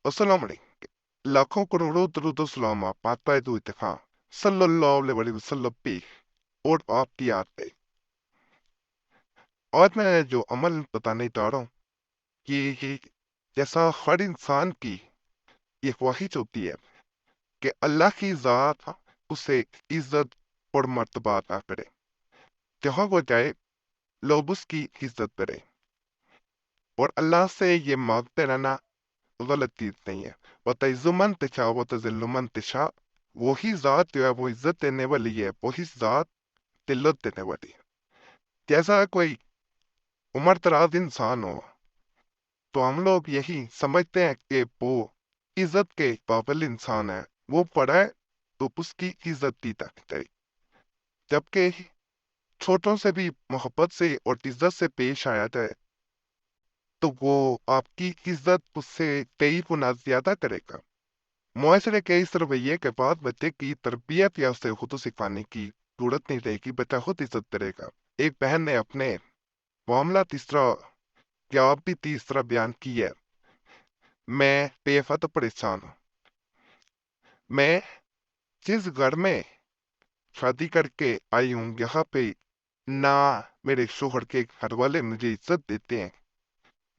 अस्सलाम वालेकुम। लाखों करोड़ों दरूद सलाम आप पाक दो इत्तेफाक सल्लल्लाहु अलैहि वसल्लम पे और आपकी आते। आज मैं जो अमल बताने जा रहा हूँ कि जैसा हर इंसान की ये ख्वाहिश होती है कि अल्लाह की ज़ात उसे इज्जत और मर्तबा अता करे। जहाँ वो जाए लोग उसकी इज्जत करें, और अल्लाह से ये मांगते रहना गलत चीज नहीं है। वतइज़्ज़ुमन तशा वतज़िल्लुमन तशा, वही ज़ात जो है वो इज्जत देने वाली है, वही ज़ात दिल्लत देने वाली है। जैसा कोई उम्र दराज इंसान हो तो हम लोग यही समझते हैं कि वो इज्जत के काबिल इंसान है, वो पढ़ा है तो उसकी इज्जत की जानी चाहिए। जबकि छोटों से भी मोहब्बत से और इज्जत से पेश आया जाए तो वो आपकी इज्जत उससे कई गुना ज्यादा करेगा। मुआशरे के इस रवैये के बाद बच्चे की तरबियत या उसे खुद सिखाने की जरूरत नहीं रहेगी, बच्चा खुद इज्जत करेगा। एक बहन ने अपने मामला तीसरा जवाब भी तीसरा बयान की है। मैं बेहद परेशान हूँ। मैं जिस घर में शादी करके आई हूँ यहाँ पे ना मेरे शोहर के घर वाले मुझे इज्जत देते हैं,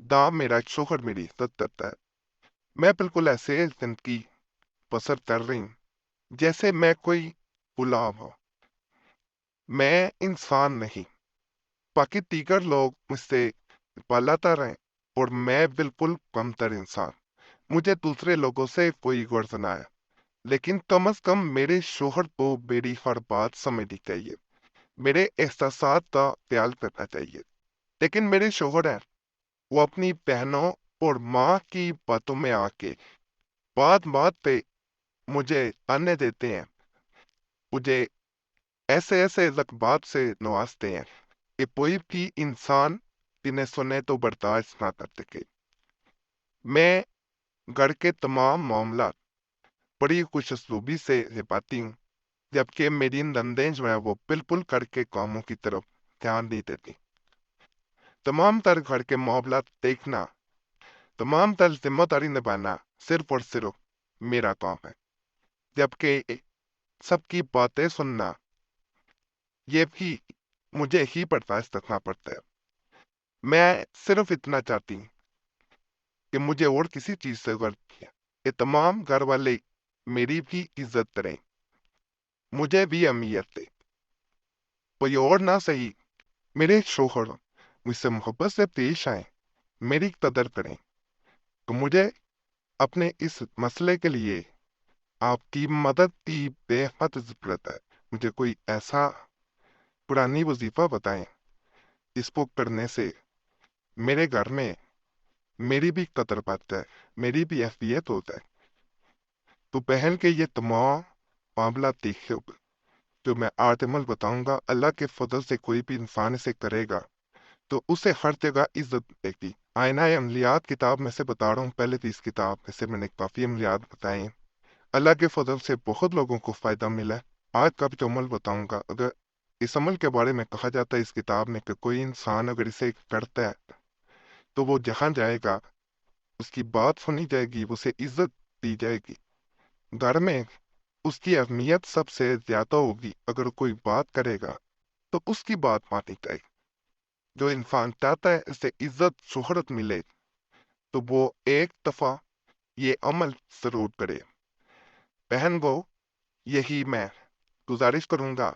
ना मेरा शोहर मेरी इज्जत करता है। मैं बिल्कुल ऐसे जिंदगी बसर कर रही हूँ जैसे मैं कोई गुलाम हो। मैं इंसान नहीं, बाकी दीगर लोग मुझसे बालातर हैं और मैं बिल्कुल कमतर इंसान। मुझे दूसरे लोगों से कोई गर्ज ना है, लेकिन कम अज कम मेरे शोहर को मेरी हर बात समझनी चाहिए, मेरे एहसासात का ख्याल करना चाहिए। लेकिन मेरे शोहर हैं, वो अपनी बहनों और माँ की बातों में आके बात बात पे मुझे ताने देते हैं, मुझे ऐसे ऐसे लफ्ज़ात से नवाजते हैं कि कोई भी इंसान जिन्हें सुने तो बर्दाश्त ना कर सके। मैं घर के तमाम मामला बड़ी खुशस्लूबी से निभाती हूँ, जबकि मेरी नंदें जो है वो बिल्कुल घर के कामों की तरफ ध्यान नहीं देती। तमाम तर घर के मामला देखना, तमाम तर जिम्मेदारी निभाना सिर्फ और सिर्फ मेरा काम है, जबकि सबकी बातें सुनना ये भी मुझे ही बर्दाश्त रखना पड़ता है। मैं सिर्फ इतना चाहती हूँ कि मुझे और किसी चीज से गर्व नहीं है कि तमाम घर वाले मेरी भी इज्जत करें, मुझे भी अहमियत दें। कोई और ना सही, मेरे शोहर मुझसे मोहब्बत से पेश आए, मेरी कदर करें। तो मुझे अपने इस मसले के लिए आपकी मदद की बेहद जरूरत है। मुझे कोई ऐसा पुरानी वजीफा बताएं जिसको करने से मेरे घर में मेरी भी कदर बढ़ता है, मेरी भी अहमियत होता है। तो बहन के ये तमाम मामला देखे जो मैं आज अमल बताऊंगा, अल्लाह के फजल से कोई भी इंसान इसे करेगा तो उसे हर जगह इज्जत मिलेगी। आईना अमलियात किताब में से बता रहा हूँ, पहले भी इस किताब में से मैंने काफी अमलियात बताए हैं। अल्लाह के फजल से बहुत लोगों को फायदा मिला है। आज का भी जो अमल बताऊंगा, अगर इस अमल के बारे में कहा जाता है इस किताब में कि कोई इंसान अगर इसे करता है तो वो जहां जाएगा उसकी बात सुनी जाएगी, उसे इज्जत दी जाएगी। घर में उसकी अहमियत सबसे ज्यादा होगी। अगर कोई बात करेगा तो उसकी बात मानी जाएगी। जो इंसान चाहता है इसे इज्जत शोहरत मिले तो वो एक दफा ये अमल जरूर करे। बहन को यही मैं गुजारिश करूंगा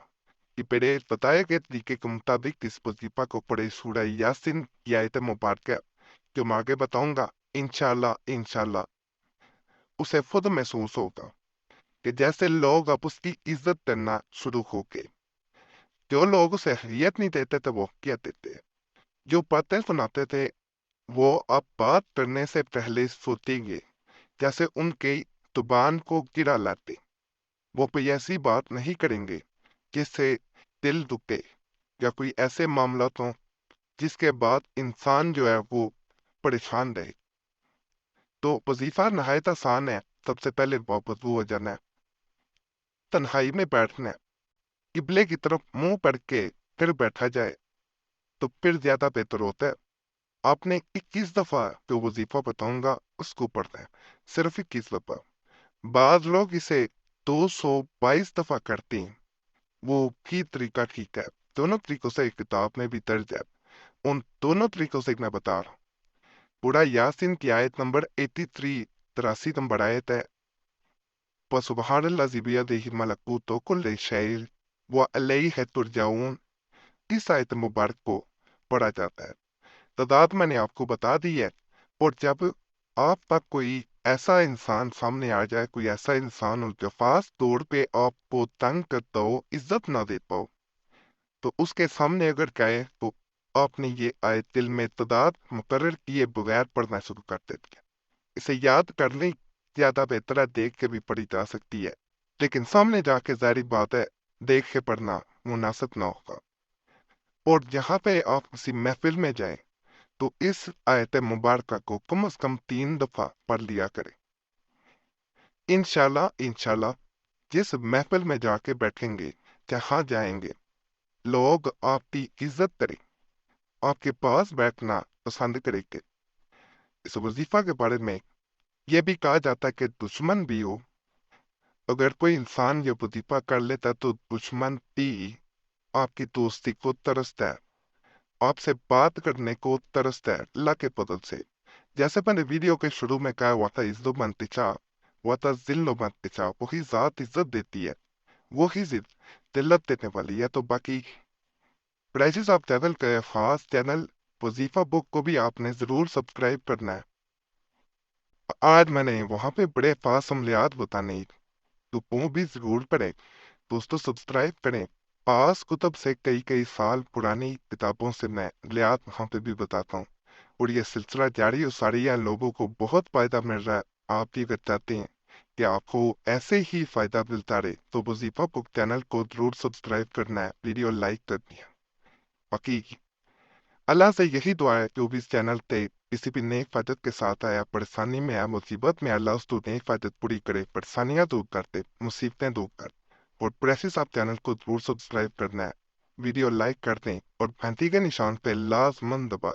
कि मेरे बताए गए तरीके के मुताबिक इस वजीफा को पढ़े, सूरह यासीन की आयत मुबारक जो मैं आगे बताऊंगा, इंशाल्लाह इंशाल्लाह उसे खुद महसूस होगा कि जैसे लोग अब उसकी इज्जत करना शुरू हो गए। जो लोग उसे अहमियत नहीं देते थे वो क्या देते, जो बातें सुनाते थे वो अब बात करने से पहले सोचेंगे, जैसे उनके जुबान को गिरा लाते। वो कोई ऐसी बात नहीं करेंगे जिससे दिल दुखे या कोई ऐसे मामला हो जिसके बाद इंसान जो है वो परेशान रहे। तो वजीफा नहायत आसान है। सबसे पहले वजू हो जाना है, तन्हाई में बैठना है, किबले की तरफ मुंह करके फिर बैठा जाए तो फिर ज्यादा बेहतर होता है। آپ نے 21 دفعہ جو وظیفہ بتاؤں گا اس کو پڑھنا ہے، صرف 21 دفعہ۔ بعض لوگ اسے 222 دفعہ کرتے ہیں، وہ بھی طریقہ ٹھیک ہے، دونوں طریقوں سے کتاب میں بھی درج ہے، ان دونوں طریقوں سے میں بتا رہا ہوں۔ پورا یاسین کی آیت نمبر 83 83 نمبر آیت ہے، وَسُبْحَانَ الَّذِي بِيَدِهِ مَلَكُوتُ كُلِّ شَيْءٍ وَإِلَيْهِ تُرْجَعُونَ، اس آیت مبارک کو پڑھا جاتا ہے۔ تعداد میں نے آپ کو بتا دی ہے، اور جب آپ تک کوئی ایسا انسان سامنے آ جائے، کوئی ایسا انسان ہو جو خاص طور پہ آپ کو تنگ کرتا ہو، عزت نہ دیتا ہو، تو اس کے سامنے اگر کہے تو آپ نے یہ آیت دل میں تعداد مقرر کیے بغیر پڑھنا شروع کر دیتے ہیں۔ اسے یاد کرنے زیادہ بہتر ہے، دیکھ کے بھی پڑھی جا سکتی ہے، لیکن سامنے جا کے ظاہری بات ہے دیکھ کے پڑھنا مناسب نہ ہوگا۔ اور جہاں پہ آپ کسی محفل میں جائیں تو اس آیت مبارکہ کو کم از کم 3 دفعہ پڑھ لیا کریں۔ انشاءاللہ جس محفل میں جا کے بیٹھیں گے، جہاں جائیں گے، لوگ آپ کی عزت کریں، آپ کے پاس بیٹھنا پسند کریں گے۔ اس وظیفہ کے بارے میں یہ بھی کہا جاتا ہے کہ دشمن بھی ہو، اگر کوئی انسان یہ وظیفہ کر لیتا تو دشمن بھی آپ کی دوستی کو ترستا ہے، آپ سے بات کرنے کو ترستا ہے اللہ کے فضل سے۔ جیسے میں نے ویڈیو کے شروع میں کہا، وَتَعِزُّ مَن تَشَاءُ وَتُذِلُّ مَن تَشَاءُ، وہی ذات عزت دیتی ہے، وہی ذلت دینے والی ہے۔ تو باقی پرائسز آف چینل کا خاص چینل وظیفہ بک کو بھی آپ نے ضرور سبسکرائب کرنا ہے۔ آج میں نے وہاں پہ بڑے خاص عملیات بتانے، تو وہ بھی ضرور پڑھیں دوستو، سبسکرائب کریں۔ پاس کتب سے کئی سال پرانی کتابوں سے میں عملیات وہاں پہ بھی بتاتا ہوں، اور یہ سلسلہ جاری و ساری ہے، لوگوں کو بہت فائدہ مل رہا ہے۔ آپ بھی اگر چاہتے ہیں کہ آپ کو ایسے ہی فائدہ ملتا رہے تو وظیفہ بک چینل کو ضرور سبسکرائب کرنا ہے، ویڈیو لائک کرنی ہے۔ باقی اللہ سے یہی دعا ہے جو بھی اس چینل تے کسی بھی نیک فائدت کے ساتھ آیا، پریشانی میں آیا، مصیبت میں، اللہ اس تو نیک فائدت پوری کرے، پریشانیاں دور کرتے، مصیبتیں دور کر۔ اور پریسز آپ چینل کو ضرور سبسکرائب کرنا ہے، ویڈیو لائک کر دیں، اور گھنٹی کے نشان پہ لازمن دبا